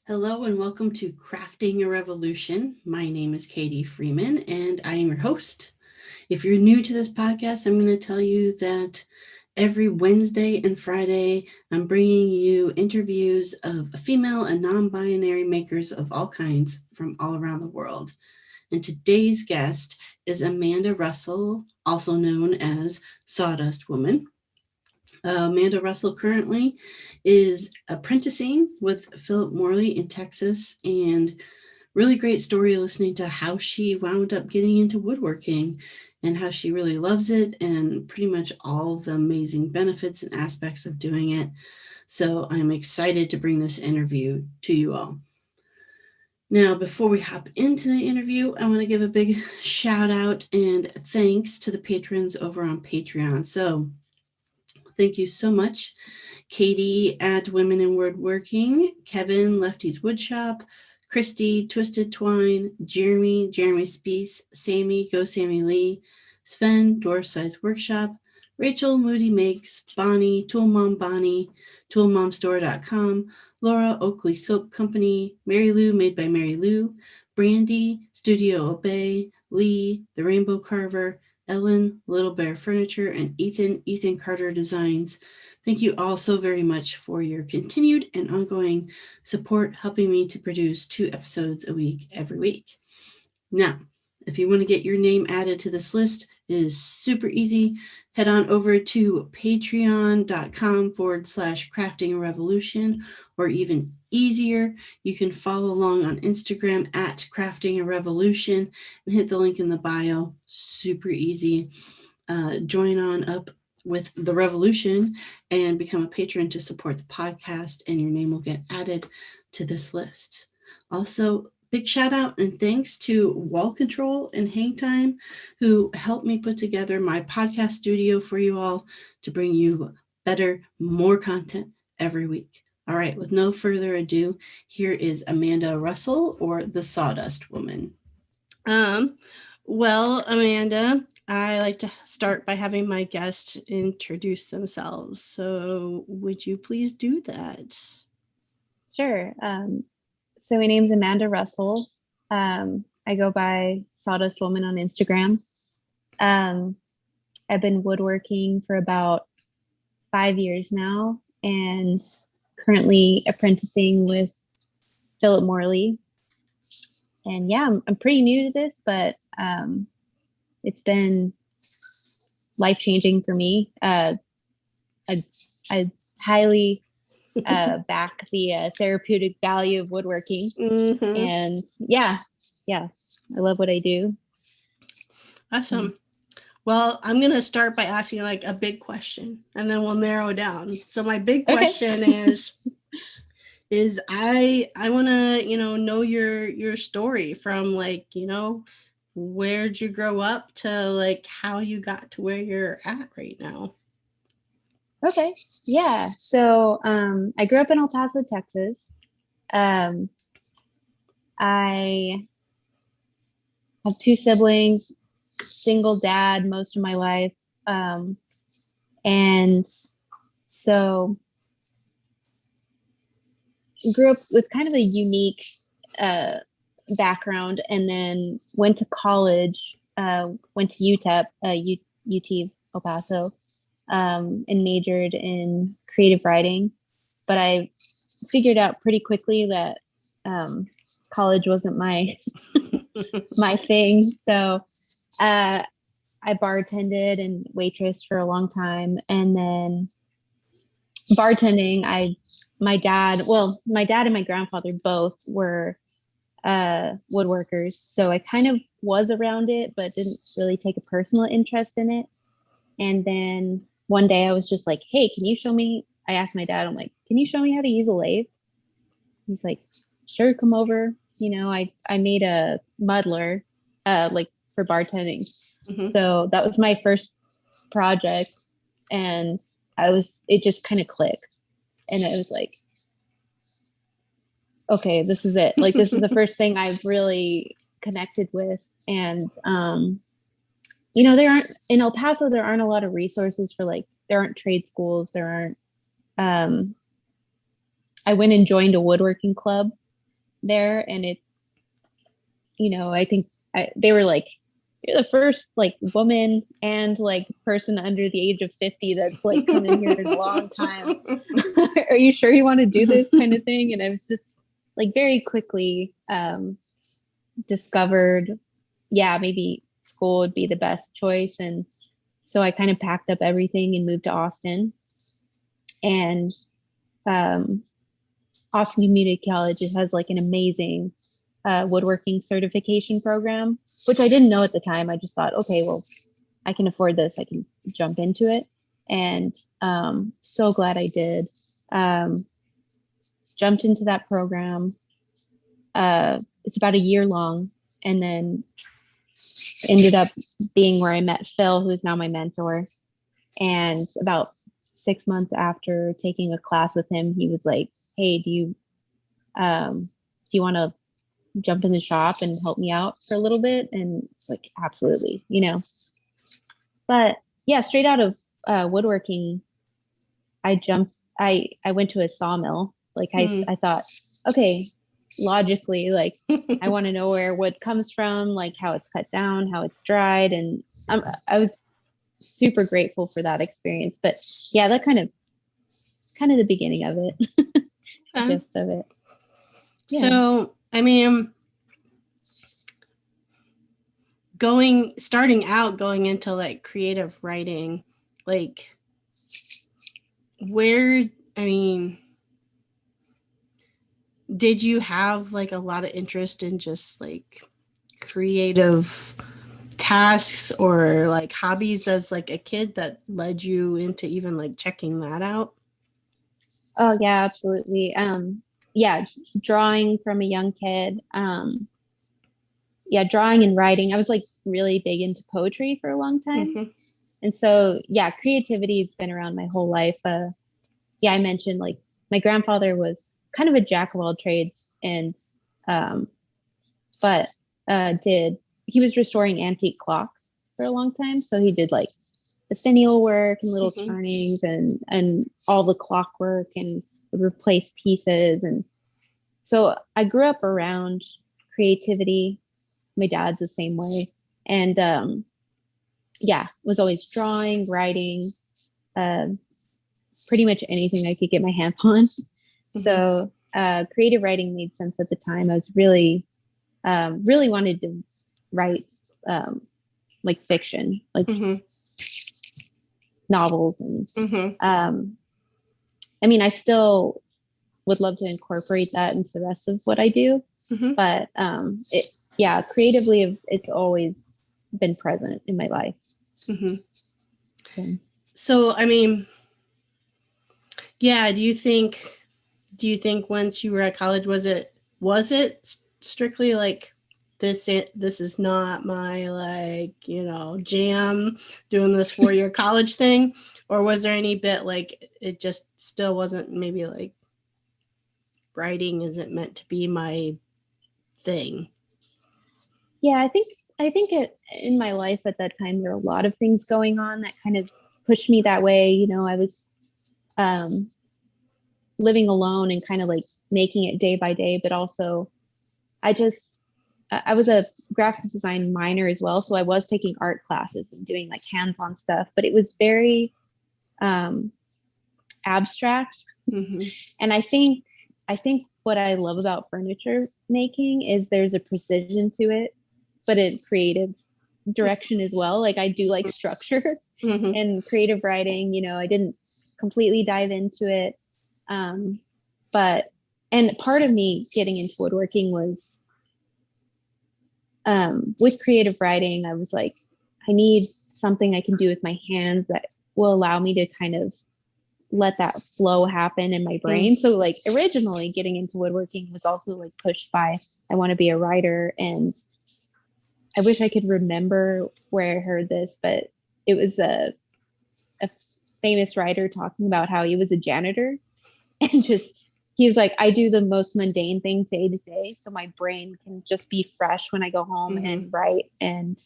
Hello and welcome to Crafting a Revolution. My name is Katie Freeman and I am your host. If you're new to this podcast, I'm going to tell you that every Wednesday and Friday, I'm bringing you interviews of female and non binary makers of all kinds from all around the world. And today's guest is Amanda Russell, also known as Sawdust Woman. Amanda Russell currently is apprenticing with Philip Morley in Texas, and really great story listening to how she wound up getting into woodworking and how she really loves it and pretty much all the amazing benefits and aspects of doing it. So I'm excited to bring this interview to you all. Now, before we hop into the interview, I want to give a big shout out and thanks to the patrons over on Patreon. So, thank you so much. Katie at Women in Woodworking, Kevin, Lefty's Woodshop, Christy, Twisted Twine, Jeremy Spees, Sammy, Go Sammy Lee, Sven, Dwarf Size Workshop, Rachel, Moody Makes, Bonnie, Tool Mom Bonnie, ToolMomStore.com, Laura, Oakley Soap Company, Mary Lou, Made by Mary Lou, Brandy, Studio Obey, Lee, The Rainbow Carver, Ellen, Little Bear Furniture, and Ethan Carter Designs. Thank you all so very much for your continued and ongoing support, helping me to produce 2 episodes a week every week. Now, if you want to get your name added to this list, it is super easy. Head on over to patreon.com/crafting a revolution, or even easier, you can follow along on Instagram at crafting a revolution and hit the link in the bio. Super easy. Join on up with the revolution and become a patron to support the podcast, and your name will get added to this list. Also, big shout out and thanks to Wall Control and Hang Time, who helped me put together my podcast studio for you all to bring you better, more content every week. All right, with no further ado, here is Amanda Russell, or the Sawdust Woman. Um, well, Amanda, I like to start by having my guests introduce themselves. So, would you please do that? Sure. So my name's Amanda Russell. I go by Sawdust Woman on Instagram. I've been woodworking for about 5 years now and currently apprenticing with Philip Morley. And yeah, I'm pretty new to this, but it's been life-changing for me. I highly back the therapeutic value of woodworking. Mm-hmm. And yeah, I love what I do. Awesome. Well, I'm going to start by asking like a big question, and then we'll narrow it down. So my big question is I want to, know your story from like, where'd you grow up to like how you got to where you're at right now. Okay. Yeah. So I grew up in El Paso, Texas. I have 2 siblings, single dad most of my life. And so grew up with kind of a unique background, and then went to college, went to UTEP, UT El Paso, and majored in creative writing. But I figured out pretty quickly that college wasn't my my thing. So I bartended and waitressed for a long time, and then bartending, my dad and my grandfather both were woodworkers, so I kind of was around it but didn't really take a personal interest in it. And then one day I was just like, hey, I asked my dad, I'm like, can you show me how to use a lathe? He's like, sure, come over. I made a muddler like for bartending. Mm-hmm. So that was my first project, and it just kind of clicked, and it was like, okay, this is it. Like, this is the first thing I've really connected with. And in El Paso, there aren't a lot of resources for there aren't trade schools, there aren't I went and joined a woodworking club there, and it's, I think they were like, you're the first like woman and like person under the age of 50 that's like come in here in a long time. Are you sure you want to do this kind of thing? And I was just like very quickly discovered, yeah, maybe school would be the best choice. And so I kind of packed up everything and moved to Austin. And Austin Community College has like an amazing woodworking certification program, which I didn't know at the time. I just thought, okay, well, I can afford this. I can jump into it. And so glad I did. Jumped into that program. It's about a year long, and then ended up being where I met Phil, who's now my mentor. And about 6 months after taking a class with him, he was like, hey, do you want to jump in the shop and help me out for a little bit? And it's like, absolutely, but yeah, straight out of woodworking, I went to a sawmill. Like I thought, okay, logically, like I want to know where wood comes from, like how it's cut down, how it's dried. And I was super grateful for that experience. But yeah, that kind of the beginning of it. Gist of it. Yeah. So I mean, starting out going into like creative writing, like did you have like a lot of interest in just like creative tasks or like hobbies as like a kid that led you into even like checking that out? Oh yeah, absolutely. Yeah, drawing from a young kid. Yeah, drawing and writing. I was like really big into poetry for a long time. Mm-hmm. And so, yeah, creativity has been around my whole life. Yeah, I mentioned like my grandfather was kind of a jack of all trades, and he was restoring antique clocks for a long time. So he did like the finial work and little mm-hmm. turnings and all the clockwork, and would replace pieces. And so I grew up around creativity. My dad's the same way. And yeah, was always drawing, writing, pretty much anything I could get my hands on. Mm-hmm. So creative writing made sense at the time. I was really wanted to write like fiction, like mm-hmm. novels. And mm-hmm. I mean, I still would love to incorporate that into the rest of what I do. Mm-hmm. But creatively, it's always been present in my life. Mm-hmm. So, I mean, yeah, do you think once you were at college, was it strictly like this is not my like, jam, doing this 4-year college thing? Or was there any bit like it just still wasn't, maybe like writing isn't meant to be my thing? Yeah, I think it in my life at that time, there were a lot of things going on that kind of pushed me that way. I was living alone and kind of like making it day by day, but also I was a graphic design minor as well. So I was taking art classes and doing like hands-on stuff, but it was very abstract. Mm-hmm. And I think what I love about furniture making is there's a precision to it, but in creative direction as well. Like I do like structure mm-hmm. and creative writing, I didn't completely dive into it. And part of me getting into woodworking was, with creative writing, I was like, I need something I can do with my hands that will allow me to kind of let that flow happen in my brain. Mm-hmm. So like originally getting into woodworking was also like pushed by, I want to be a writer. And I wish I could remember where I heard this, but it was a famous writer talking about how he was a janitor, and he was like, I do the most mundane things day to day, so my brain can just be fresh when I go home mm-hmm. and write. And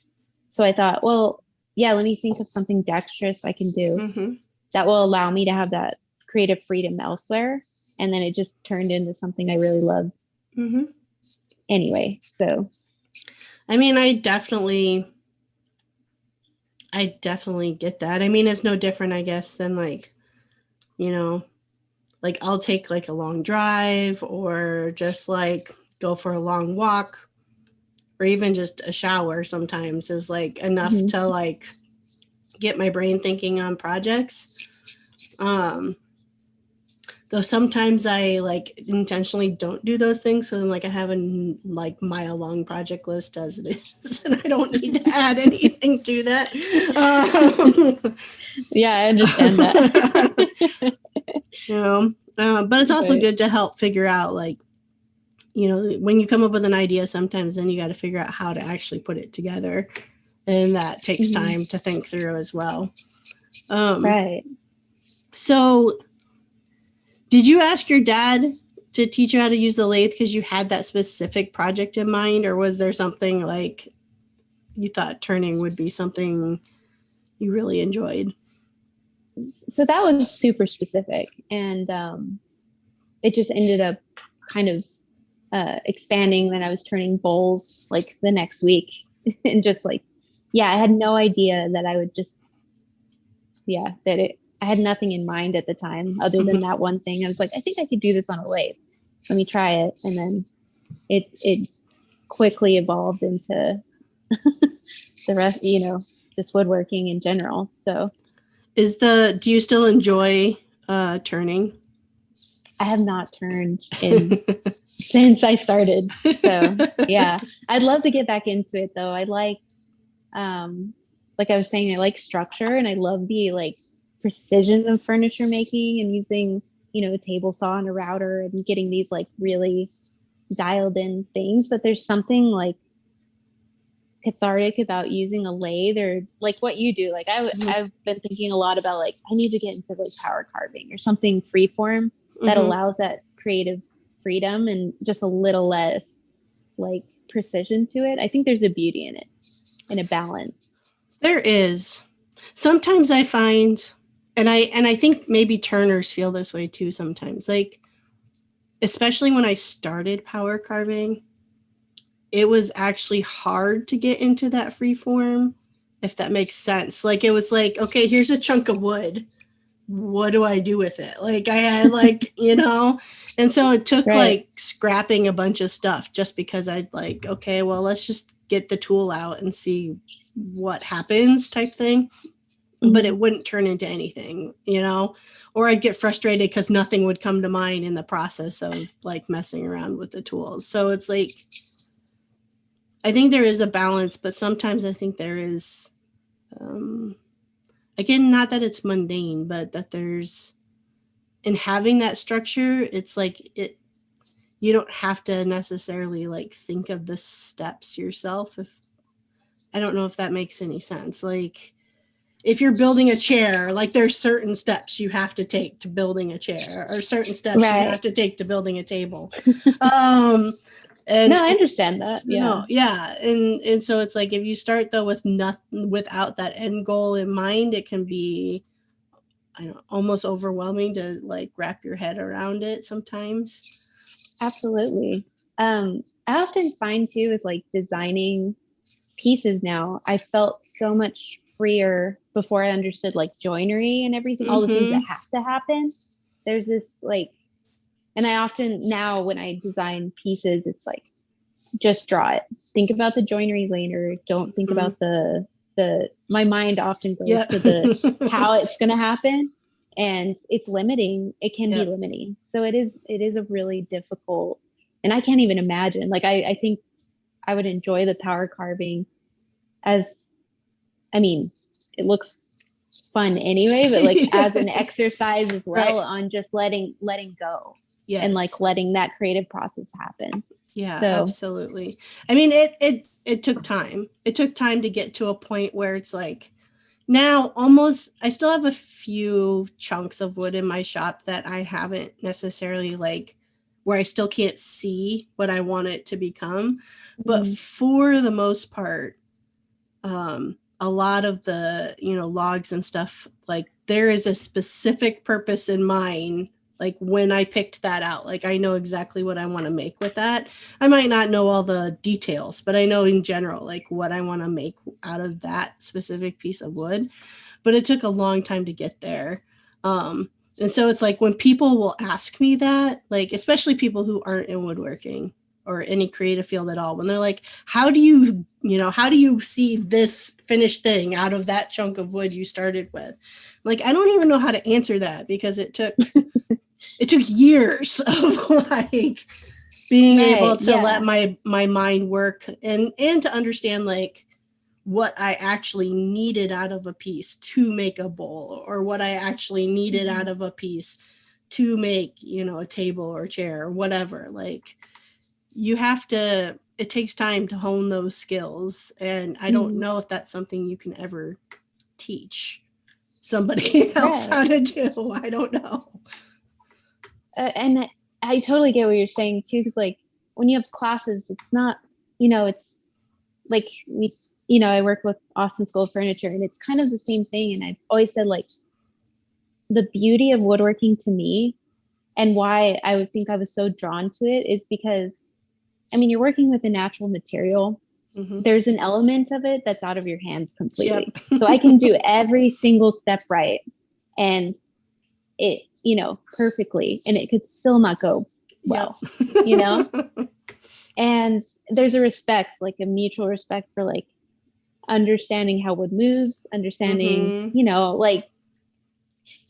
so I thought, well, yeah, let me think of something dexterous I can do mm-hmm. that will allow me to have that creative freedom elsewhere. And then it just turned into something I really loved. Mm-hmm. anyway. So I mean, I definitely get that. I mean, it's no different, I guess, than like, you know, like I'll take like a long drive or just like go for a long walk or even just a shower sometimes is like enough mhm. to like get my brain thinking on projects. Though sometimes I like intentionally don't do those things, so then like I have a like mile long project list as it is, and I don't need to add anything to that. Yeah, I understand that. But it's also But good to help figure out like, when you come up with an idea, sometimes then you got to figure out how to actually put it together, and that takes mhm. time to think through as well. Um, Right. so did you ask your dad to teach you how to use the lathe because you had that specific project in mind, or was there something like you thought turning would be something you really enjoyed? So that was super specific, and it just ended up kind of expanding. Then I was turning bowls like the next week, and just like, yeah, I had no idea that I would just, yeah, that it. I had nothing in mind at the time other than Mhm. that one thing. I was like, I think I could do this on a lathe. Let me try it, and then it quickly evolved into the rest, just woodworking in general. So Do you still enjoy turning? I have not turned in since I started. So yeah, I'd love to get back into it though. Um, like I was saying, I like structure and I love the like precision of furniture making and using, a table saw and a router and getting these like really dialed in things. But there's something like cathartic about using a lathe or like what you do. Like I've been thinking a lot about like I need to get into like power carving or something freeform that Mm-hmm. allows that creative freedom and just a little less like precision to it. I think there's a beauty in it and a balance. There is. Sometimes I find, and I think maybe turners feel this way too sometimes. Like especially when I started power carving, it was actually hard to get into that free form, if that makes sense. Like it was like, okay, here's a chunk of wood. What do I do with it? Like I had like, and so it took Right. like scrapping a bunch of stuff just because I'd like, okay, well, let's just get the tool out and see what happens type thing. But Mm-hmm. it wouldn't turn into anything, or I'd get frustrated because nothing would come to mind in the process of like messing around with the tools. So it's like, I think there is a balance, but sometimes I think there is, um, again, not that it's mundane, but that there's, in having that structure, it's like you don't have to necessarily like think of the steps yourself. If I don't know if that makes any sense. Like if you're building a chair, like there's certain steps you have to take to building a chair or certain steps you Right. have to take to building a table. Um, and No, I understand that. Yeah. no, yeah, and so it's like if you start though with nothing, without that end goal in mind, it can be, I don't know, almost overwhelming to like wrap your head around it sometimes. Absolutely. I often find too with like designing pieces now, I felt so much freer before I understood like joinery and everything, all the things that Mm-hmm. have to happen. There's this like, and I often now when I design pieces, it's like just draw it. Think about the joinery later. Don't think Mm-hmm. about my mind often goes Yeah. to the how it's going to happen, and it's limiting. It can be Yeah. limiting. So it is a really difficult, and I can't even imagine. Like I think I would enjoy the power carving as, I mean, it looks fun anyway, but like as an exercise as well Right. on just letting go and like Yes. letting that creative process happen. Yeah, So absolutely. I mean, it took time. It took time to get to a point where it's like now almost I still have a few chunks of wood in my shop that I haven't necessarily like where I still can't see what I want it to become. But mm, for the most part, a lot of the, logs and stuff, like there is a specific purpose in mind Like when I picked that out, like I know exactly what I want to make with that. I might not know all the details, but I know in general like what I want to make out of that specific piece of wood. But it took a long time to get there. And so it's like when people will ask me that, like especially people who aren't in woodworking or any creative field at all, when they're like, how do you see this finished thing out of that chunk of wood you started with? Like, I don't even know how to answer that because it took years of like being able Right. to Yeah. let my mind work and to understand like what I actually needed out of a piece to make a bowl, or what I actually needed out of a piece to make, a table or chair or whatever. Like it takes time to hone those skills. And I don't know if that's something you can ever teach somebody else Right. how to do. I don't know. And I totally get what you're saying too. Cause like when you have classes, it's not, it's like I work with Austin School of Furniture, and it's kind of the same thing. And I've always said like the beauty of woodworking to me, and why I would think I was so drawn to it, is because, I mean, you're working with a natural material. Mm-hmm. There's an element of it that's out of your hands completely. Yep. So I can do every single step right, and it, perfectly, and it could still not go well, Yep. And there's a respect, like a mutual respect for like understanding how wood moves, understanding, like,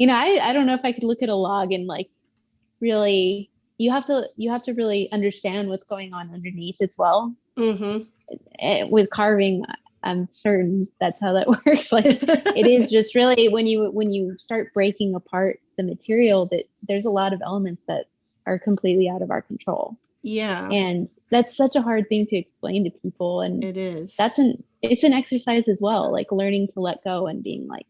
I don't know if I could look at a log and like really, you have to really understand what's going on underneath as well. Mm-hmm. With carving, I'm certain that's how that works. Like it is just really when you start breaking apart the material, that there's a lot of elements that are completely out of our control. Yeah. And that's such a hard thing to explain to people. And it is. It's an exercise as well, like learning to let go and being like,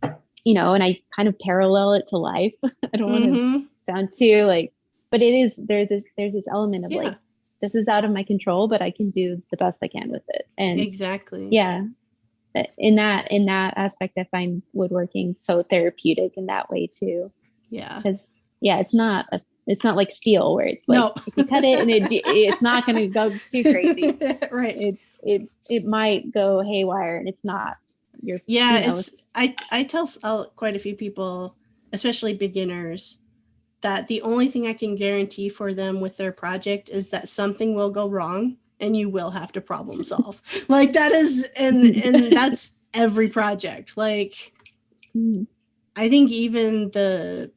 and I kind of parallel it to life. I don't want to sound too like, but it is, there's this element of like, this is out of my control, but I can do the best I can with it. And exactly. Yeah. In that aspect, I find woodworking so therapeutic in that way too. Yeah. Because it's not like steel where it's like if you cut it and it's not going to go too crazy. Right. It might go haywire, and it's not your. It's I tell quite a few people, especially beginners, that the only thing I can guarantee for them with their project is that something will go wrong and you will have to problem solve. Like that is, and that's every project. Like I think even the,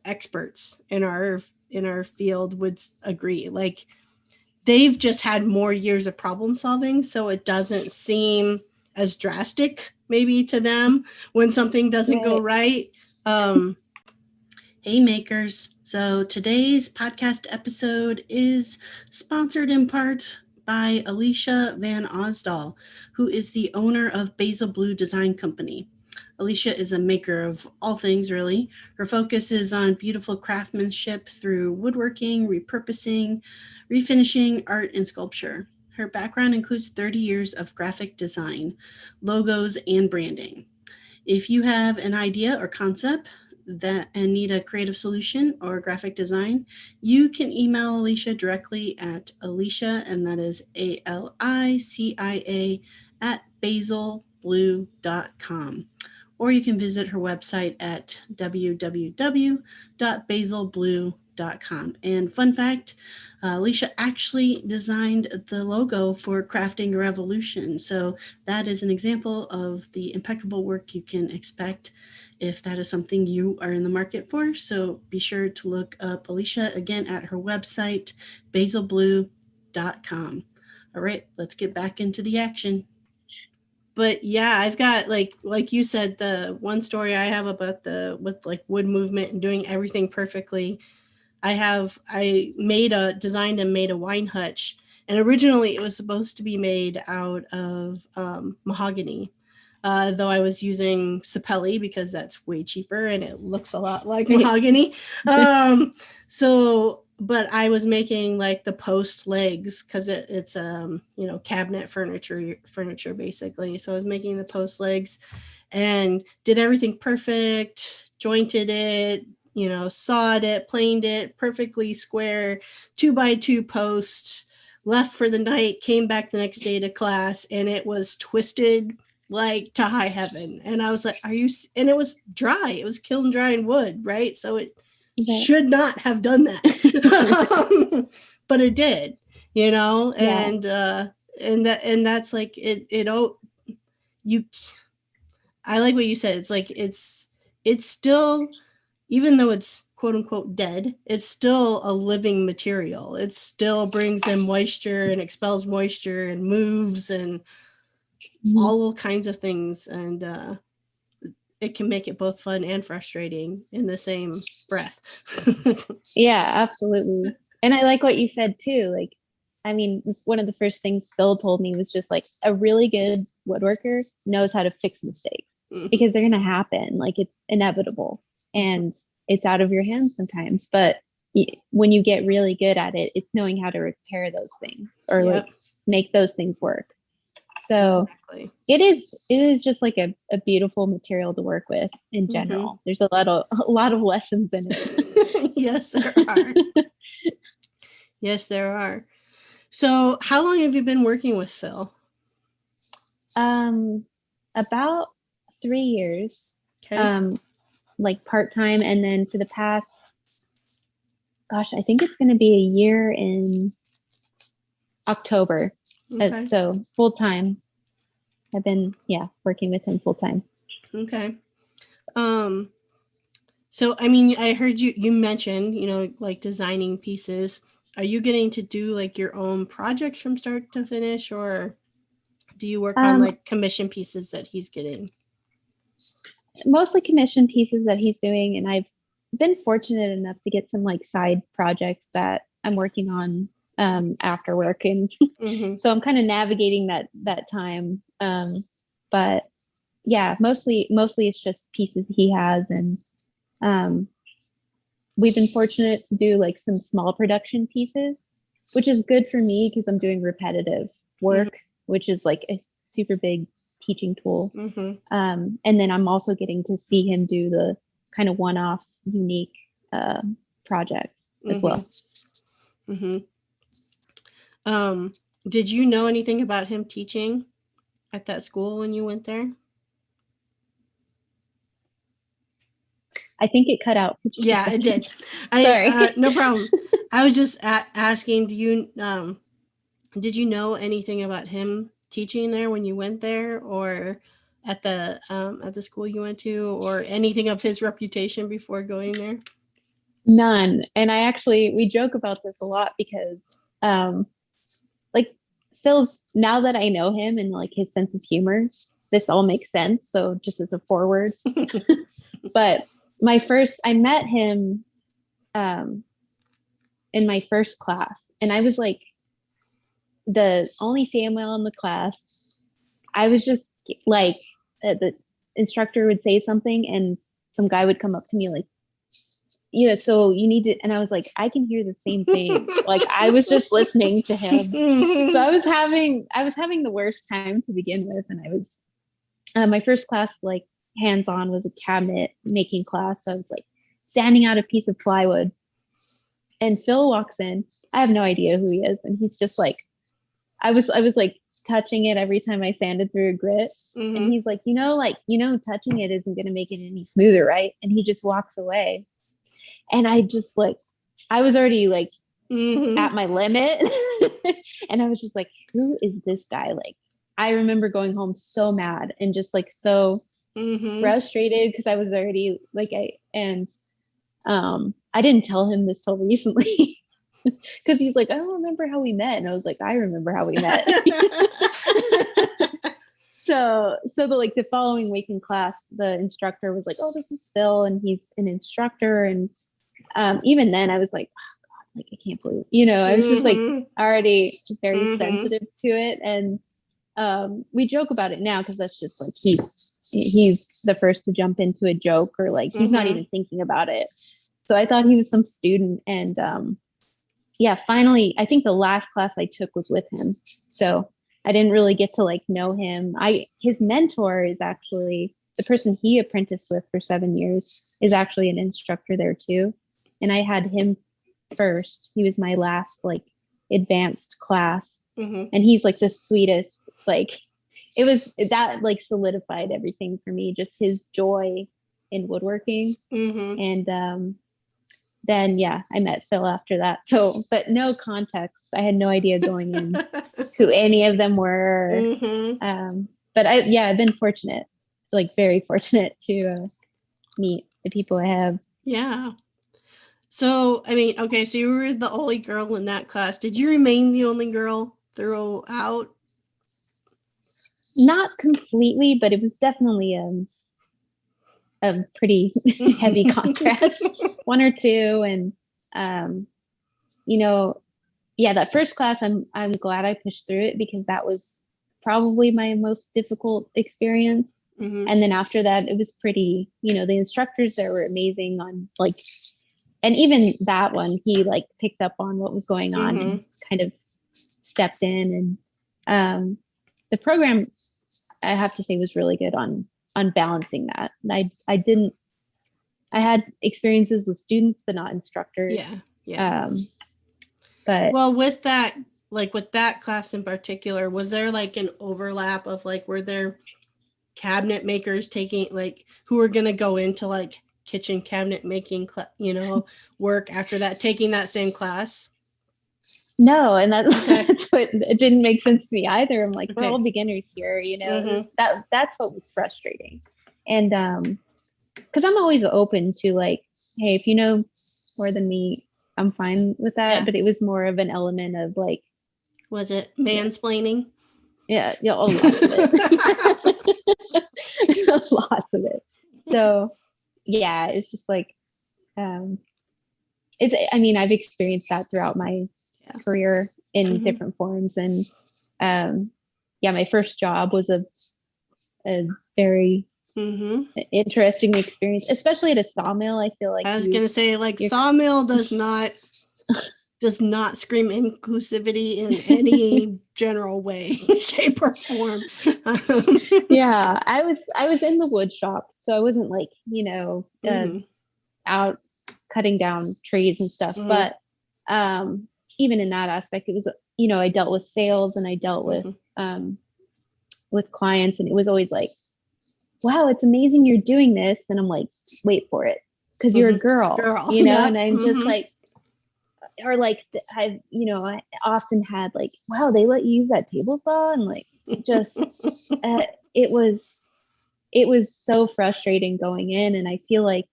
experts in our field would agree. Like they've just had more years of problem solving, so it doesn't seem as drastic maybe to them when something doesn't go right. Hey makers. So today's podcast episode is sponsored in part by Alicia Van Osdal, who is the owner of Basil Blue Design Company. Alicia is a maker of all things, really. Her focus is on beautiful craftsmanship through woodworking, repurposing, refinishing, art, and sculpture. Her background includes 30 years of graphic design, logos, and branding. If you have an idea or concept and need a creative solution or graphic design, you can email Alicia directly at Alicia, and that is ALICIA at basilblue.com. Or you can visit her website at www.basilblue.com. And fun fact, Alicia actually designed the logo for Crafting Revolution. So that is an example of the impeccable work you can expect if that is something you are in the market for. So be sure to look up Alicia again at her website, basilblue.com. All right, let's get back into the action. But yeah, I've got like you said, the one story I have about with like wood movement and doing everything perfectly. Designed and made a wine hutch, and originally it was supposed to be made out of mahogany. Though I was using sapelli because that's way cheaper and it looks a lot like mahogany. But I was making like the post legs because it's cabinet furniture basically. So I was making the post legs and did everything perfect, jointed it, sawed it, planed it, perfectly square, 2x2 posts, left for the night, came back the next day to class, and it was twisted like to high heaven. And I was like, and it was dry. It was kiln drying wood, right? So it should not have done that. But it did, and that's like I like what you said. It's like it's still, even though it's quote unquote dead, it's still a living material. It still brings in moisture and expels moisture and moves and all kinds of things. And it can make it both fun and frustrating in the same breath. Yeah, absolutely. And I like what you said too. Like, I mean, one of the first things Phil told me was just like, a really good woodworker knows how to fix mistakes because they're going to happen. Like, it's inevitable and it's out of your hands sometimes. But when you get really good at it, it's knowing how to repair those things or like make those things work. So it is just like a beautiful material to work with in general. There's a lot of lessons in it. Yes, there are. Yes, there are. So how long have you been working with Phil? About 3 years. Okay. Like part-time, and then for the past, gosh, I think it's going to be a year in October. Okay. So full-time. I've been working with him full-time. Okay. So I mean, I heard you mentioned, like designing pieces. Are you getting to do like your own projects from start to finish, or do you work on like commission pieces that he's getting? Mostly commission pieces that he's doing, and I've been fortunate enough to get some like side projects that I'm working on after work, and so I'm kind of navigating that time. But yeah, mostly it's just pieces he has, and we've been fortunate to do like some small production pieces, which is good for me because I'm doing repetitive work, which is like a super big teaching tool. And then I'm also getting to see him do the kind of one-off unique projects as well. Did you know anything about him teaching at that school when you went there? I think it cut out. Yeah, it did. Sorry. No problem. I was just asking, did you know anything about him teaching there when you went there, or at the school you went to, or anything of his reputation before going there? None. And we joke about this a lot because like Phil's, now that I know him and like his sense of humor, this all makes sense. So just as a forward. But I met him in my first class, and I was like the only female in the class. I was just like, the instructor would say something and some guy would come up to me like, so you need to, and I was like, I can hear the same thing. Like, I was just listening to him. So I was having the worst time to begin with. And I was, my first class, like hands-on, was a cabinet making class. So I was like standing out a piece of plywood, and Phil walks in. I have no idea who he is. And he's just like, I was like touching it every time I sanded through a grit. And he's like, touching it isn't going to make it any smoother, right? And he just walks away. And I just like, I was already like at my limit. And I was just like, who is this guy? Like, I remember going home so mad and just like so frustrated because I was already like, I didn't tell him this till recently because he's like, I don't remember how we met. And I was like, I remember how we met. So the following week in class, the instructor was like, oh, this is Phil, and he's an instructor. And even then I was like, oh God, like, I can't believe, I was just like already very sensitive to it. And we joke about it now because that's just like, he's the first to jump into a joke, or like, he's not even thinking about it. So I thought he was some student. And finally, I think the last class I took was with him. So I didn't really get to like know him. His mentor is actually the person he apprenticed with for 7 years is actually an instructor there too. And I had him first. He was my last like advanced class. Mm-hmm. And he's like the sweetest, like it was that like solidified everything for me, just his joy in woodworking. Mm-hmm. And then I met Phil after that. So, but no context. I had no idea going in who any of them were. Mm-hmm. But I've been fortunate, like very fortunate to meet the people I have. Yeah. So, I mean, okay, so you were the only girl in that class. Did you remain the only girl throughout? Not completely, but it was definitely a pretty heavy contrast, one or two. And, that first class, I'm glad I pushed through it because that was probably my most difficult experience. Mm-hmm. And then after that, it was pretty, the instructors there were amazing on like, and even that one, he like picked up on what was going on Mm-hmm. and kind of stepped in. And the program, I have to say, was really good on balancing that. I had experiences with students, but not instructors. Yeah. But well, with that class in particular, was there like an overlap of like, were there cabinet makers taking like who were going to go into like kitchen cabinet making, work after that, taking that same class? No, and that's what it didn't make sense to me either. I'm like, we're all beginners here, Mm-hmm. That's what was frustrating. And because I'm always open to like, hey, if you know more than me, I'm fine with that. Yeah. But it was more of an element of like, was it mansplaining? Yeah, lots of it. Lots of it. So yeah, it's just like I've experienced that throughout my career in Mm-hmm. different forms. And my first job was a very mm-hmm. interesting experience, especially at a sawmill. I feel like I was gonna say, like, sawmill does not scream inclusivity in any general way, shape, or form. Yeah, I was in the wood shop, so I wasn't like mm-hmm. out cutting down trees and stuff. Mm-hmm. But even in that aspect, it was I dealt with sales and I dealt with clients, and it was always like, wow, it's amazing you're doing this. And I'm like, wait for it, because you're a girl, yeah. And I'm just like, or like I often had like, wow, they let you use that table saw, and like just it was so frustrating going in. And I feel like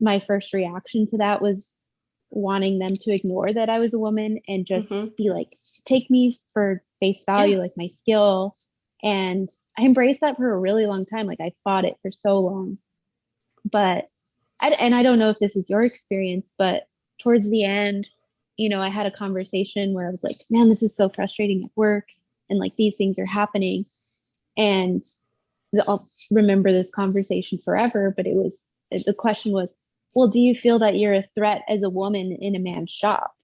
my first reaction to that was wanting them to ignore that I was a woman and just be like, take me for face value, like my skill. And I embraced that for a really long time. Like I fought it for so long. But I don't know if this is your experience, but towards the end, I had a conversation where I was like, man, this is so frustrating at work. And like these things are happening. And I'll remember this conversation forever. But the question was, well, do you feel that you're a threat as a woman in a man's shop?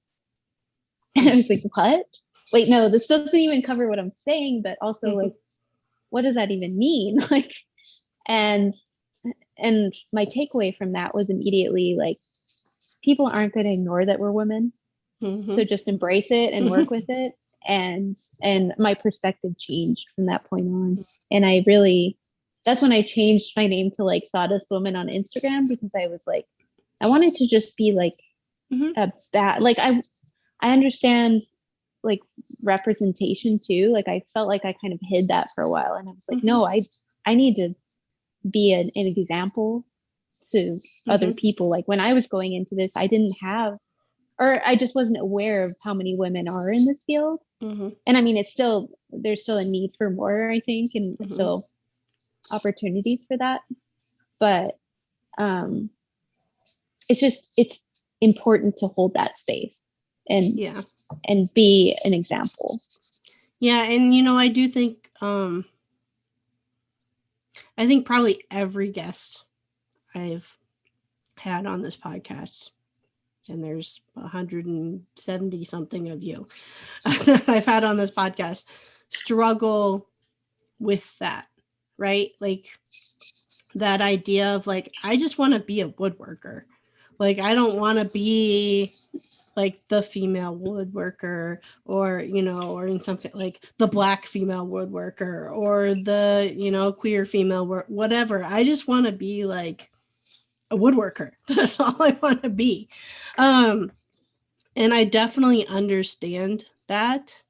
And I was like, what? Wait, no, this doesn't even cover what I'm saying, but also like, what does that even mean? Like, and my takeaway from that was immediately like, people aren't going to ignore that we're women. So just embrace it and work with it. And my perspective changed from that point on. And that's when I changed my name to like Sawdust Woman on Instagram, because I was like, I wanted to just be like like I understand like representation too. Like I felt like I kind of hid that for a while, and I was like, no, I need to be an example to other people. Like when I was going into this, I didn't have, or I just wasn't aware of how many women are in this field. And I mean, there's still a need for more, I think, and still opportunities for that. But it's important to hold that space and be an example. Yeah. And, I do think, I think probably every guest I've had on this podcast, and there's 170 something of you that I've had on this podcast, struggle with that, right? Like that idea of like, I just want to be a woodworker. Like, I don't want to be like the female woodworker, or, you know, or in something like the Black female woodworker, or the, you know, queer female whatever. I just want to be like a woodworker. That's all I want to be. And I definitely understand that.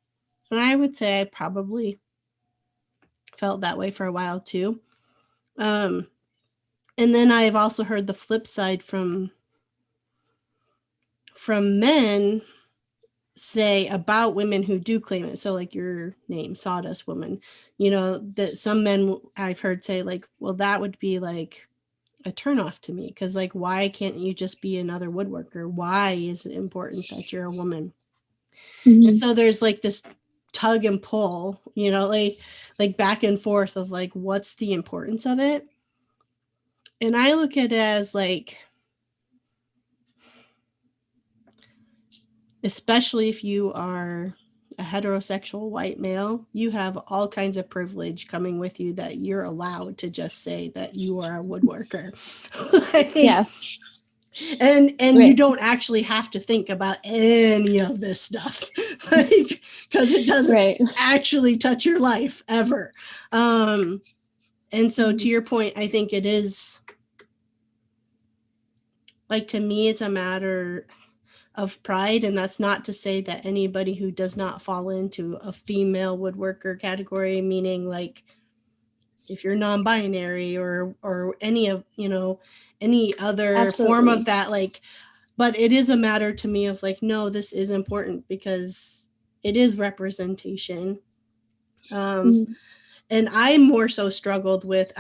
And I would say I probably felt that way for a while too. Um, and then I've also heard the flip side from men say about women who do claim it. So like your name, Sawdust Woman, you know, that some men I've heard say like, well, that would be like a turnoff to me, because like, why can't you just be another woodworker? Why is it important that you're a woman? And so there's like this tug and pull, you know, like back and forth of like, what's the importance of it? And I look at it as like, especially if you are a heterosexual white male, you have all kinds of privilege coming with you that you're allowed to just say that you are a woodworker. Like, Yeah. And Right. you don't actually have to think about any of this stuff, like, because it doesn't actually touch your life ever. And so to your point, I think it is like, to me, it's a matter of pride. And that's not to say that anybody who does not fall into a female woodworker category, meaning like if you're non-binary or any of, you know, any other form of that, like, but it is a matter to me of like, no, this is important because it is representation. And I more so struggled with,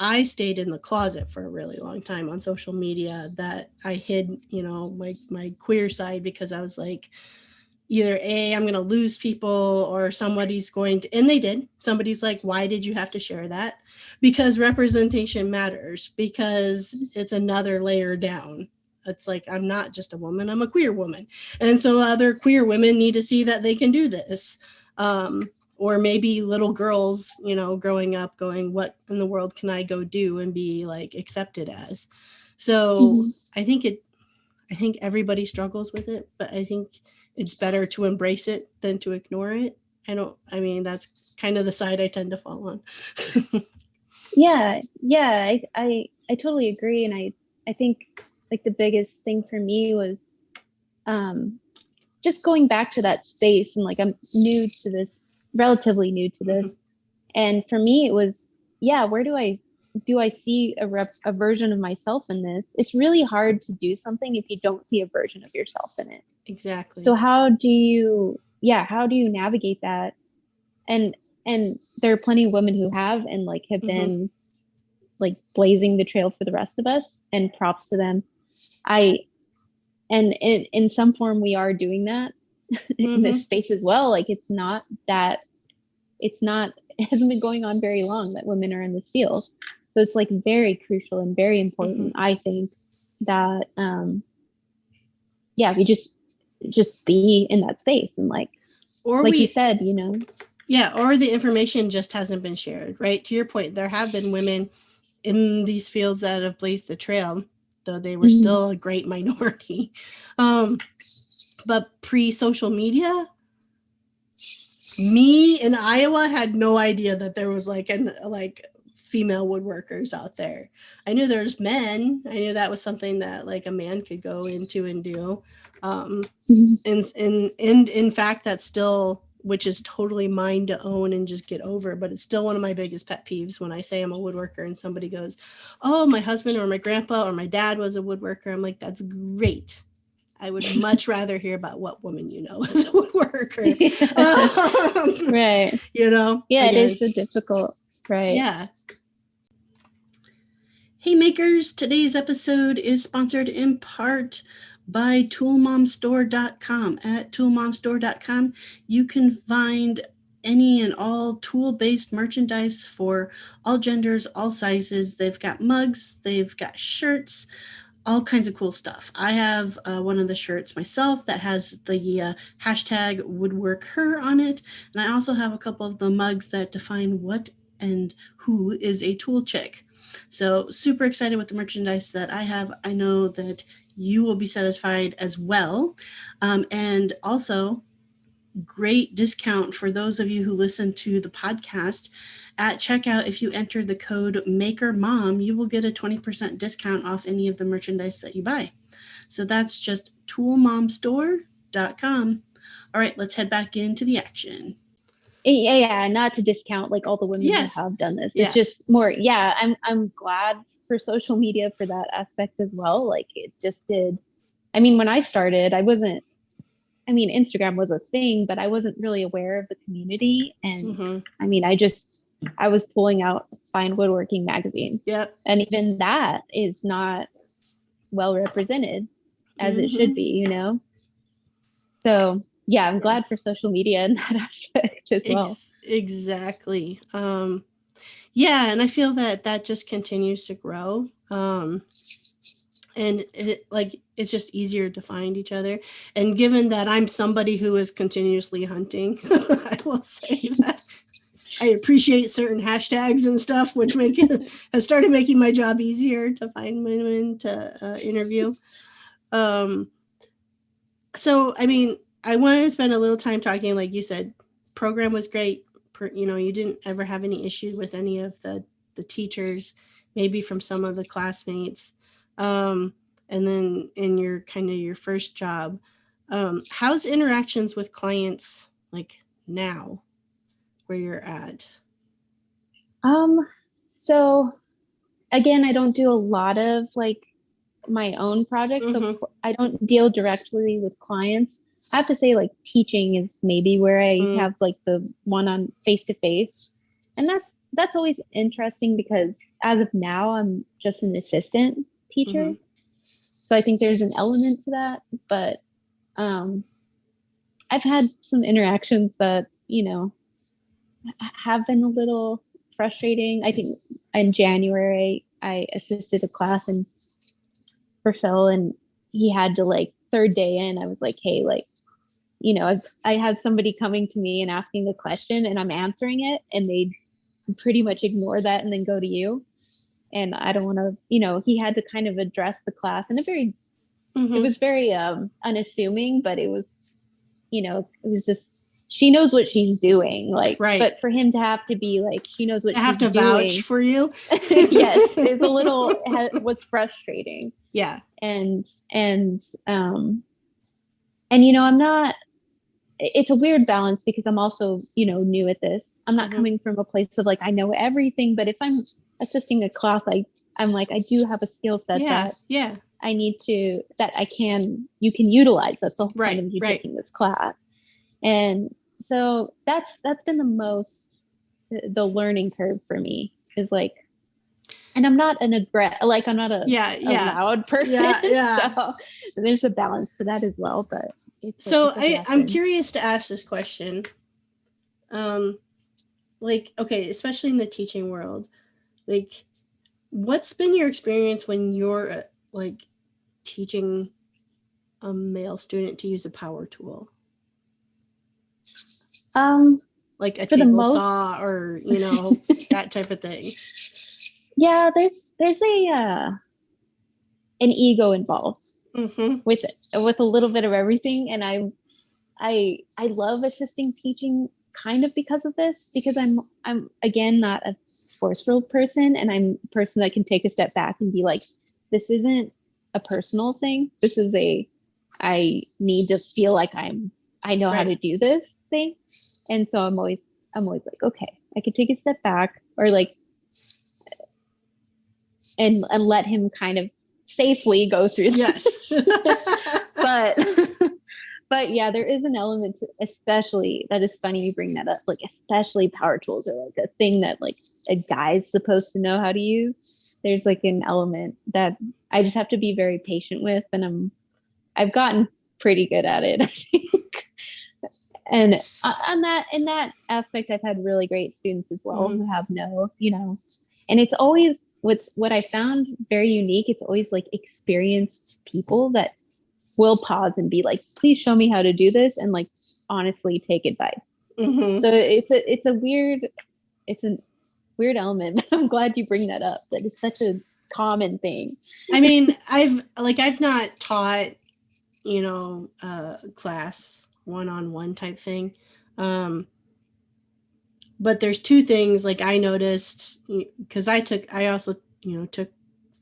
I stayed in the closet for a really long time on social media, that I hid, you know, my queer side, because I was like, either I'm going to lose people, or somebody's going to, and they did. Somebody's like, why did you have to share that? Because representation matters, because it's another layer down. It's like, I'm not just a woman, I'm a queer woman. And so other queer women need to see that they can do this. Or maybe little girls, you know, growing up going, what in the world can I go do and be like accepted as? So I think everybody struggles with it, but I think it's better to embrace it than to ignore it. I mean, that's kind of the side I tend to fall on. Yeah. I totally agree. And I think like the biggest thing for me was just going back to that space, and like, I'm relatively new to this. And for me, it was, where do I see a version of myself in this? It's really hard to do something if you don't see a version of yourself in it. Exactly. So how do you navigate that? And there are plenty of women who have, and like have been like blazing the trail for the rest of us, and props to them. And in some form we are doing that in this space as well. Like, it hasn't been going on very long that women are in this field. So it's like very crucial and very important, I think, that we just be in that space, and like, or like you said, you know. Yeah, or the information just hasn't been shared, right? To your point, there have been women in these fields that have blazed the trail, though they were still a great minority. But pre-social media, me in Iowa had no idea that there was like female woodworkers out there. I knew there's men. I knew that was something that like a man could go into and do. And in fact, that's still, which is totally mine to own and just get over, but it's still one of my biggest pet peeves when I say I'm a woodworker and somebody goes, oh, my husband or my grandpa or my dad was a woodworker. I'm like, that's great. I would much rather hear about what woman you know as a woodworker. Right. You know? Yeah, again, it is so difficult. Right. Yeah. Hey makers, today's episode is sponsored in part by toolmomstore.com. At toolmomstore.com, you can find any and all tool-based merchandise for all genders, all sizes. They've got mugs, they've got shirts, all kinds of cool stuff. I have one of the shirts myself that has the hashtag woodworker on it. And I also have a couple of the mugs that define what and who is a tool chick. So super excited with the merchandise that I have. I know that you will be satisfied as well. And also, great discount for those of you who listen to the podcast. At checkout, if you enter the code MAKERMOM, you will get a 20% discount off any of the merchandise that you buy. So that's just toolmomstore.com. All right, let's head back into the action. Yeah, not to discount like all the women Yes. who have done this. Yeah. It's just more, yeah, I'm glad for social media for that aspect as well. Like it just did. I mean, when I started, Instagram was a thing, but I wasn't really aware of the community. And I mean, I was pulling out fine woodworking magazines. Yep. And even that is not well represented as it should be, you know? So yeah, I'm glad for social media in that aspect as well. Exactly. Yeah, and I feel that just continues to grow. And it's just easier to find each other. And given that I'm somebody who is continuously hunting, I will say that I appreciate certain hashtags and stuff, which has started making my job easier to find women to interview. So, I mean, I wanted to spend a little time talking, like you said, program was great. You didn't ever have any issues with any of the teachers, maybe from some of the classmates. And then in your first job, how's interactions with clients like now where you're at? So again, I don't do a lot of like my own projects. So I don't deal directly with clients. I have to say like teaching is maybe where I have like the one on face to face. And that's always interesting because as of now, I'm just an assistant teacher. So I think there's an element to that, but I've had some interactions that, have been a little frustrating. I think in January, I assisted a class for Phil, and he had to like third day in, I was like, hey, like, I have somebody coming to me and asking a question and I'm answering it, and they pretty much ignore that and then go to you. And I don't want to, he had to kind of address the class in a very, it was very unassuming, but it was, it was just, she knows what she's doing. Like, right. But for him to have to be like, she knows what she's doing. I have to vouch for you. Yes, it's a little, was frustrating. Yeah. And I'm not, it's a weird balance because I'm also, new at this. I'm not coming from a place of like, I know everything, but if I'm assisting a class, I'm like, I do have a skill set that I need to, you can utilize. That's the whole point of you taking this class. And so that's been the learning curve for me is like, and I'm not I'm not a loud person. Yeah. So there's a balance to that as well. But so I'm curious to ask this question. Okay, especially in the teaching world, like, what's been your experience when you're like teaching a male student to use a power tool? Like a table saw or, that type of thing. Yeah, there's an ego involved with a little bit of everything. And I love assisting teaching kind of because of this, because I'm again, not a forceful person, and I'm a person that can take a step back and be like, this isn't a personal thing. This is I need to feel like I know how to do this thing. And so I'm always like, okay, I could take a step back or like, and let him kind of safely go through this. Yes. But yeah, there is an element to, especially, that is funny you bring that up, like especially power tools are like a thing that like a guy's supposed to know how to use. There's like an element that I just have to be very patient with, and I've gotten pretty good at it, I think. And in that aspect, I've had really great students as well who have and it's always what I found very unique. It's always like experienced people that will pause and be like, please show me how to do this, and like honestly take advice. So it's weird element, but I'm glad you bring that up. That is such a common thing. I mean, I've not taught, class one-on-one type thing. But there's two things like I noticed, because I also, took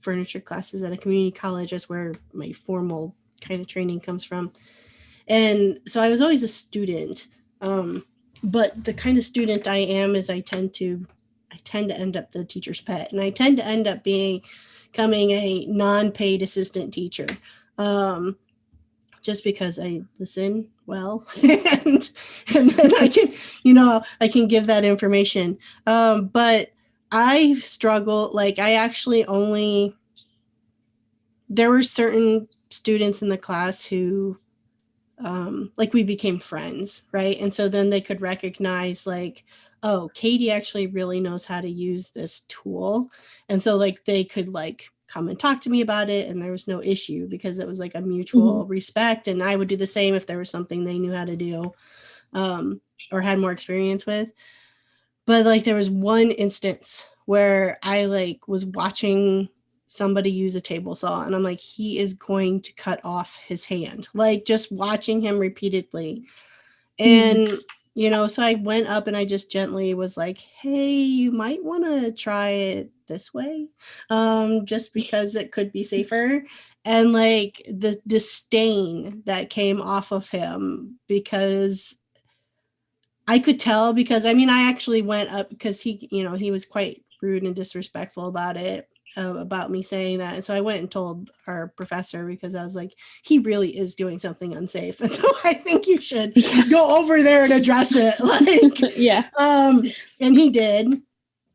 furniture classes at a community college. That's where my formal kind of training comes from. And so I was always a student. But the kind of student I am is I tend to end up the teacher's pet, and I tend to end up becoming a non-paid assistant teacher. Just because I listen well and then I can, I can give that information. But I struggle, like I actually only, there were certain students in the class who, like we became friends, right? And so then they could recognize like, oh, Katie actually really knows how to use this tool. And so like they could like come and talk to me about it, and there was no issue because it was like a mutual respect, and I would do the same if there was something they knew how to do or had more experience with. But like there was one instance where I like was watching somebody use a table saw, and I'm like, he is going to cut off his hand, like just watching him repeatedly. And so I went up and I just gently was like, hey, you might want to try it this way, just because it could be safer. And like the disdain that came off of him, because I could tell, because I mean, I actually went up because he was quite rude and disrespectful about it, about me saying that. And so I went and told our professor, because I was like, he really is doing something unsafe. And so I think you should go over there and address it. Like, yeah. And he did,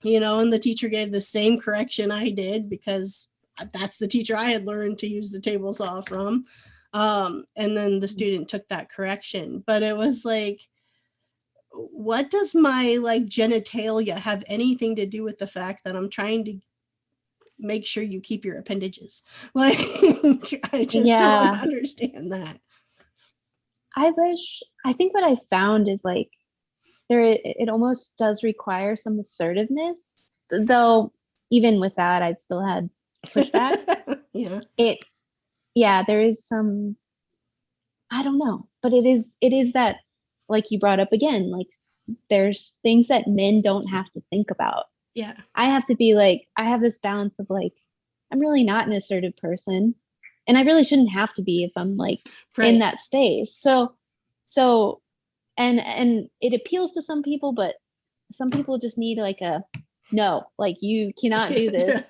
and the teacher gave the same correction I did, because that's the teacher I had learned to use the table saw from. And then the student took that correction, but it was like, what does my like genitalia have anything to do with the fact that I'm trying to make sure you keep your appendages? Like, I just don't understand that. I think what I found is like it almost does require some assertiveness, though even with that I've still had pushback. There is some, I don't know, but it is that, like you brought up again, like there's things that men don't have to think about. Yeah. I have to be like, I have this balance of like, I'm really not an assertive person, and I really shouldn't have to be if I'm like in that space. So and it appeals to some people, but some people just need like a no, like you cannot do this.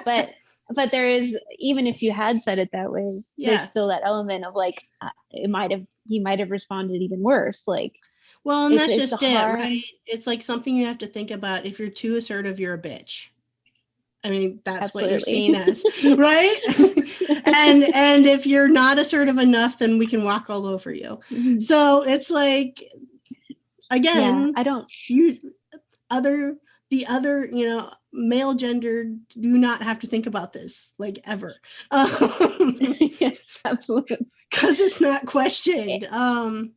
But there is, even if you had said it that way, there's still that element of like, he might have responded even worse. Like, well, and that's just it, right? It's like something you have to think about. If you're too assertive, you're a bitch. I mean, that's what you're seen as, right? and if you're not assertive enough, then we can walk all over you. So it's like, again, the other, male gender do not have to think about this, like, ever. Yes, absolutely. Because it's not questioned. And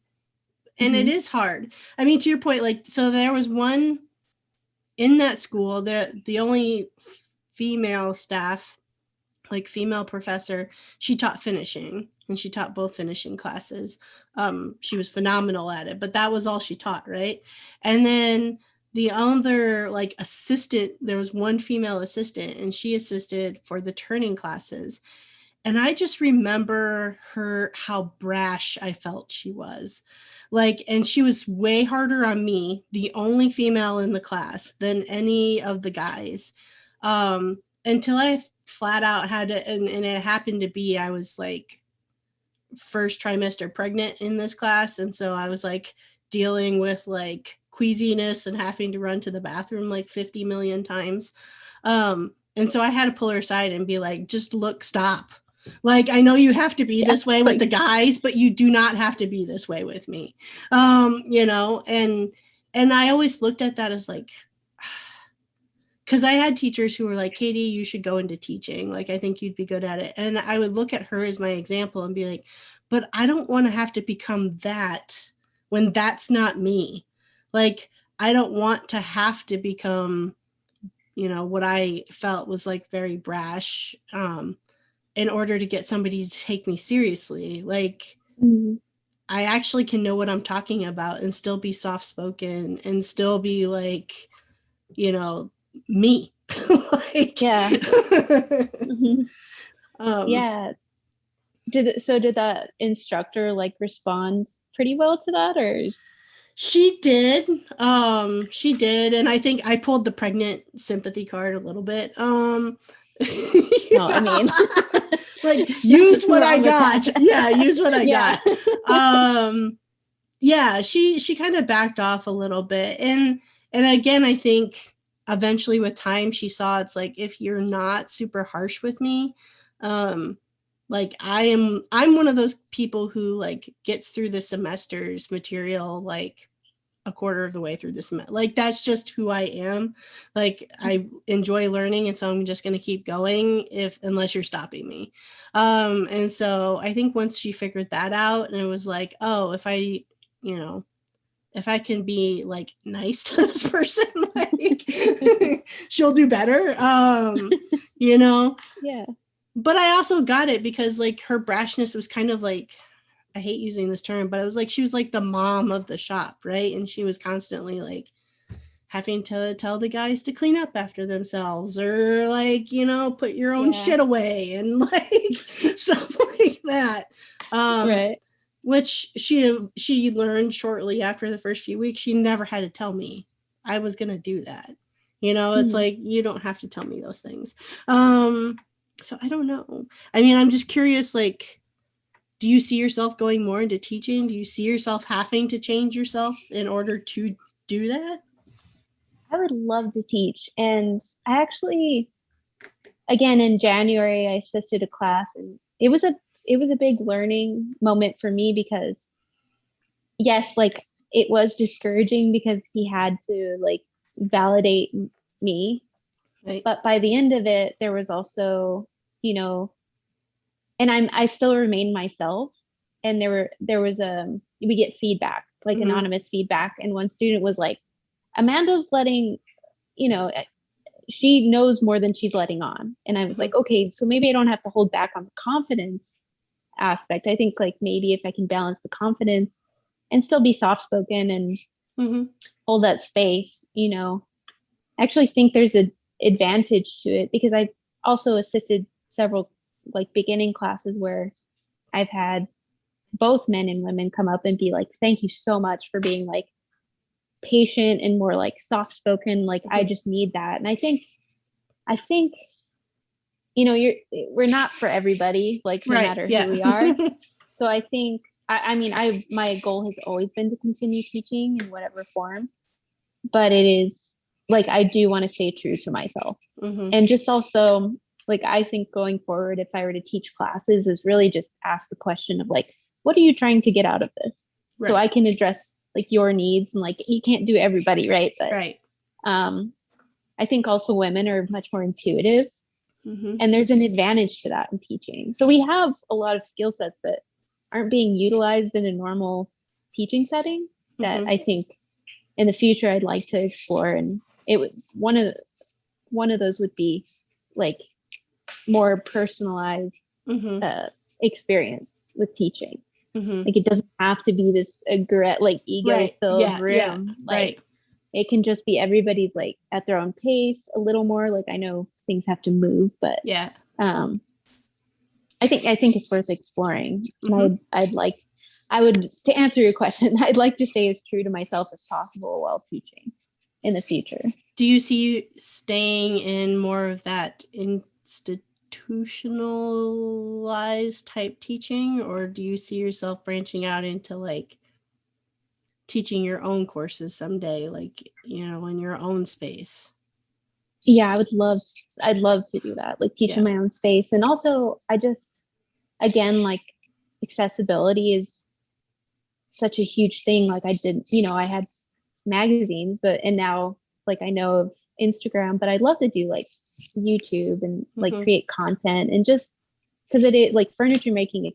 it is hard. I mean, to your point, like, so there was one in that school, the only female staff, like female professor, she taught finishing, and she taught both finishing classes. She was phenomenal at it, but that was all she taught, right? And then the other like assistant, there was one female assistant, and she assisted for the turning classes. And I just remember how brash I felt she was. Like, and she was way harder on me, the only female in the class, than any of the guys. Until I flat out had to, and it happened to be, I was like first trimester pregnant in this class. And so I was like dealing with like queasiness and having to run to the bathroom like 50 million times. And so I had to pull her aside and be like, just look, stop. Like, I know you have to be this way with the guys, but you do not have to be this way with me. And I always looked at that as like, because I had teachers who were like, Katie, you should go into teaching. Like, I think you'd be good at it. And I would look at her as my example and be like, but I don't want to have to become that when that's not me. Like, I don't want to have to become what I felt was like very brash, in order to get somebody to take me seriously. Like, I actually can know what I'm talking about and still be soft spoken and still be like, me. Like, Yeah. Yeah. Did that instructor like respond pretty well to that, or? She did. She did. And I think I pulled the pregnant sympathy card a little bit. No, I mean, like, use what I wrong with got. that. Yeah, use what I Yeah. got. Yeah, she kind of backed off a little bit. And again, I think eventually with time she saw it's like, if you're not super harsh with me, like I'm one of those people who like gets through the semester's material like a quarter of the way through this. Like, that's just who I am. Like, I enjoy learning, and so I'm just going to keep going unless you're stopping me. And so I think once she figured that out, and it was like, oh, if I can be like nice to this person, like she'll do better. Yeah. But I also got it because like her brashness was kind of like, I hate using this term, but it was like she was like the mom of the shop, right? And she was constantly like having to tell the guys to clean up after themselves, or like, put your own shit away, and like stuff like that. Right. Which she learned shortly after the first few weeks. She never had to tell me I was gonna do that. It's like, you don't have to tell me those things. So I don't know. I mean, I'm just curious, like, do you see yourself going more into teaching? Do you see yourself having to change yourself in order to do that? I would love to teach. And I actually, again, in January, I assisted a class, and it was a big learning moment for me because, yes, like it was discouraging because he had to like validate me. Right. But by the end of it, there was also, and I still remain myself. And there was we get feedback, like anonymous feedback. And one student was like, Amanda's letting, she knows more than she's letting on. And I was like, okay, so maybe I don't have to hold back on the confidence aspect. I think like maybe if I can balance the confidence and still be soft spoken and hold that space, I actually think there's an advantage to it because I've also assisted several like beginning classes where I've had both men and women come up and be like, thank you so much for being like patient and more like soft spoken. Like, I just need that. And I think, we're not for everybody, like no matter who we are. So I think, I mean, my goal has always been to continue teaching in whatever form, but it is like, I do want to stay true to myself. And just also like, I think going forward, if I were to teach classes, is really just ask the question of like, what are you trying to get out of this? So I can address like your needs, and like, you can't do everybody, right? But I think also women are much more intuitive, and there's an advantage to that in teaching. So we have a lot of skill sets that aren't being utilized in a normal teaching setting that I think in the future I'd like to explore. And it was one of those would be like more personalized experience with teaching. Like, it doesn't have to be this like ego filled room. Like, it can just be everybody's like at their own pace a little more. Like, I know things have to move, but I think it's worth exploring. And to answer your question, I'd like to stay as true to myself as possible while teaching in the future. Do you see you staying in more of that institutionalized type teaching, or do you see yourself branching out into like teaching your own courses someday, like, in your own space? Yeah, I'd love to do that, like teach in my own space. And also, again, like, accessibility is such a huge thing. Like, I had magazines, and now like I know of Instagram, but I'd love to do like YouTube and like create content, and just because it like furniture making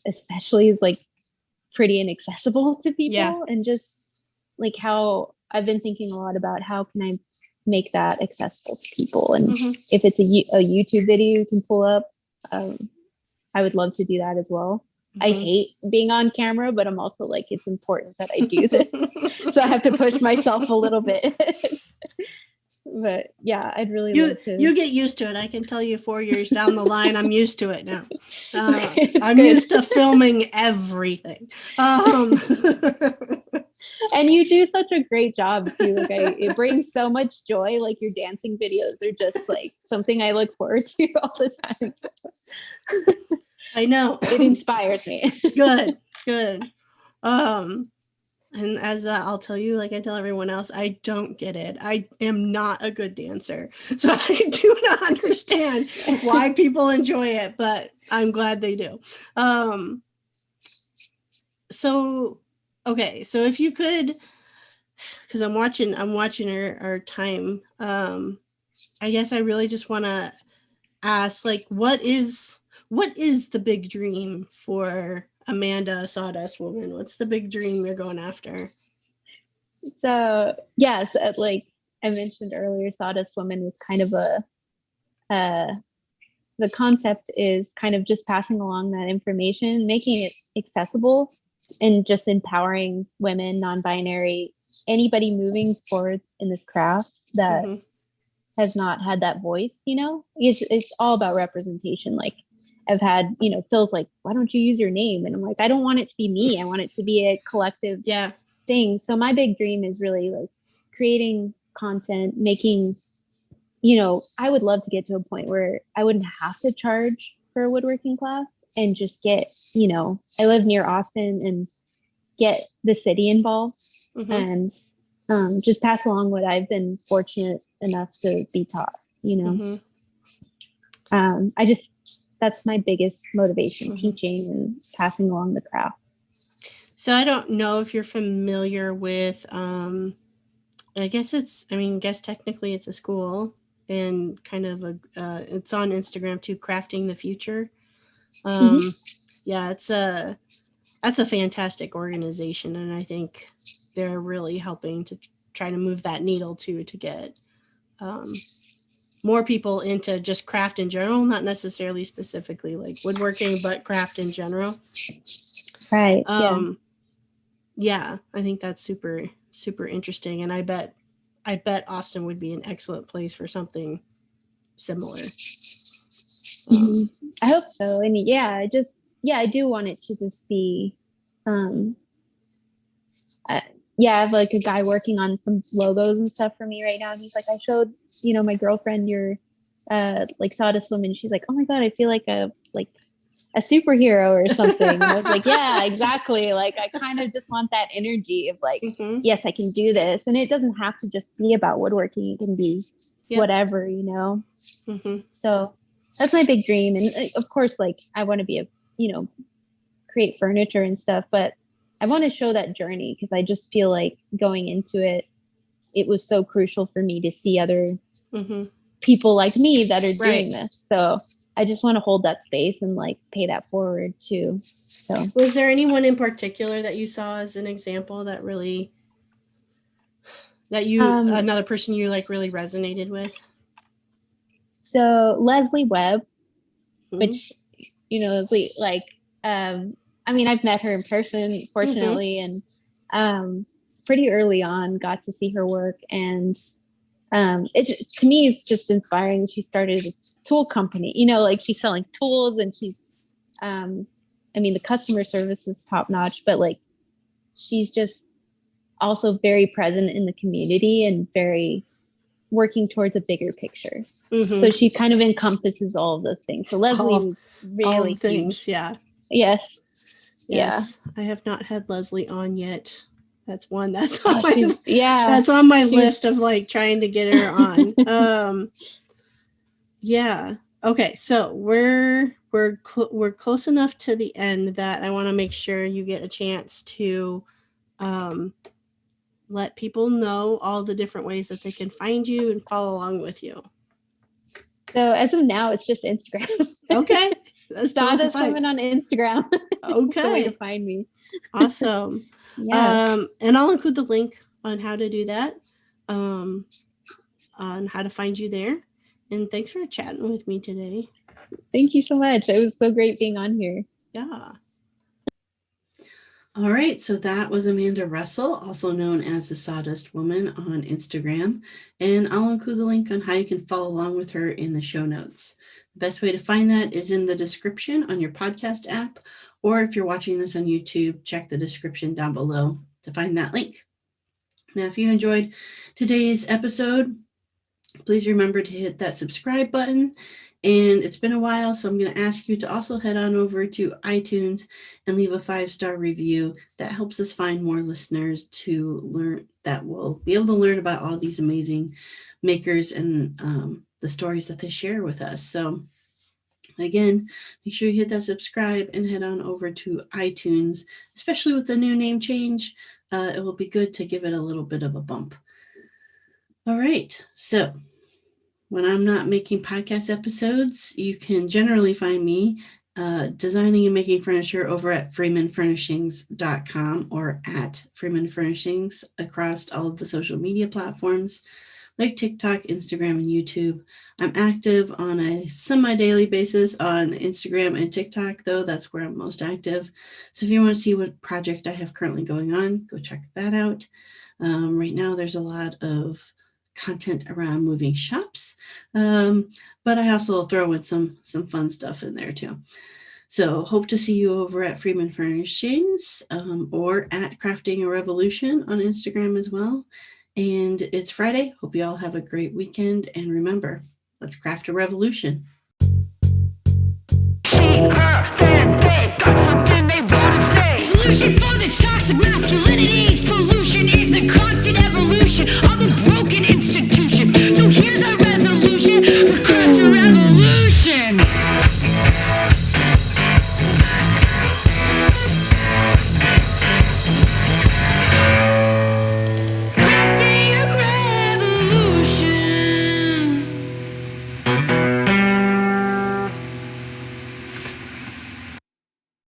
especially is like pretty inaccessible to people. And just like how I've been thinking a lot about how can I make that accessible to people. And if it's a YouTube video you can pull up, I would love to do that as well. I hate being on camera, but I'm also like, it's important that I do this. So I have to push myself a little bit. But yeah, I'd really love to. You get used to it. I can tell you 4 years down the line, I'm used to it now. I'm used to filming everything. And you do such a great job too. Like it brings so much joy. Like your dancing videos are just like something I look forward to all the time. I know. It inspires me. Good. And as I'll tell you, like I tell everyone else, I don't get it. I am not a good dancer. So I do not understand why people enjoy it, but I'm glad they do. So if you could, because I'm watching our time. I guess I really just want to ask, like, what is the big dream for Amanda, Sawdust Woman? What's the big dream you're going after? So yes, like I mentioned earlier, Sawdust Woman is kind of the concept is kind of just passing along that information, making it accessible, and just empowering women, non-binary, anybody moving forward in this craft that has not had that voice. It's all about representation. Like I've had, Phil's like, why don't you use your name? And I'm like, I don't want it to be me. I want it to be a collective thing. So my big dream is really like creating content, making, I would love to get to a point where I wouldn't have to charge for a woodworking class and just get, I live near Austin, and get the city involved and just pass along what I've been fortunate enough to be taught, that's my biggest motivation, teaching and passing along the craft. So I don't know if you're familiar with, I guess technically it's a school, and kind of it's on Instagram too, Crafting the Future. Yeah, that's a fantastic organization. And I think they're really helping to try to move that needle too, to get, more people into just craft in general, not necessarily specifically like woodworking, but craft in general. Right. Yeah, I think that's super, super interesting. And I bet Austin would be an excellent place for something similar. I hope so. And I do want it to just be, I have like a guy working on some logos and stuff for me right now. And he's like, I showed, my girlfriend your, like Sawdust Woman. She's like, oh my God, I feel like a superhero or something. And I was like, yeah, exactly. Like, I kind of just want that energy of like, yes, I can do this. And it doesn't have to just be about woodworking. It can be whatever, So that's my big dream. And of course, like I want to be create furniture and stuff, but I want to show that journey, because I just feel like going into it, it was so crucial for me to see other people like me that are doing this. So I just want to hold that space and like pay that forward too. So was there anyone in particular that you saw as an example that really, that you, another person you like really resonated with? So Leslie Webb, which, like, I've met her in person, fortunately, and pretty early on got to see her work. And to me, it's just inspiring. She started a tool company, like she's selling tools, and she's, the customer service is top notch, but like she's just also very present in the community and very working towards a bigger picture. So she kind of encompasses all of those things. So Leslie was really all things, huge. Yes. Yeah. I have not had Leslie on yet. That's one that's that's on my list of like trying to get her on. Yeah. Okay. So we're close enough to the end that I want to make sure you get a chance to let people know all the different ways that they can find you and follow along with you. So as of now, it's just Instagram. Okay. That's Sawdust Woman on Instagram. Okay. That's the way to find me. Awesome. And I'll include the link on how to do that. on how to find you there. And thanks for chatting with me today. Thank you so much. It was so great being on here. Yeah. All right, so that was Amanda Russell, also known as the Sawdust Woman on Instagram, and I'll include the link on how you can follow along with her in the show notes. The best way to find that is in the description on your podcast app, or if you're watching this on YouTube, check the description down below to find that link. Now, if you enjoyed today's episode, please remember to hit that subscribe button. And it's been a while, so I'm going to ask you to also head on over to iTunes and leave a 5-star review. That helps us find more listeners to learn, that will be able to learn about all these amazing makers and the stories that they share with us. So again, make sure you hit that subscribe and head on over to iTunes, especially with the new name change. It will be good to give it a little bit of a bump. All right, so when I'm not making podcast episodes, you can generally find me designing and making furniture over at freemanfurnishings.com or at Freeman Furnishings across all of the social media platforms like TikTok, Instagram, and YouTube. I'm active on a semi-daily basis on Instagram and TikTok, though. That's where I'm most active. So if you want to see what project I have currently going on, go check that out. Right now, there's a lot of content around moving shops, but I also throw in some fun stuff in there too. So hope to see you over at Freeman Furnishings or at Crafting a Revolution on Instagram as well. And it's Friday. Hope you all have a great weekend. And remember, let's craft a revolution. She, her, them, they got something they wanna say. Solution for the toxic masculinity. Pollution is the constant evolution of the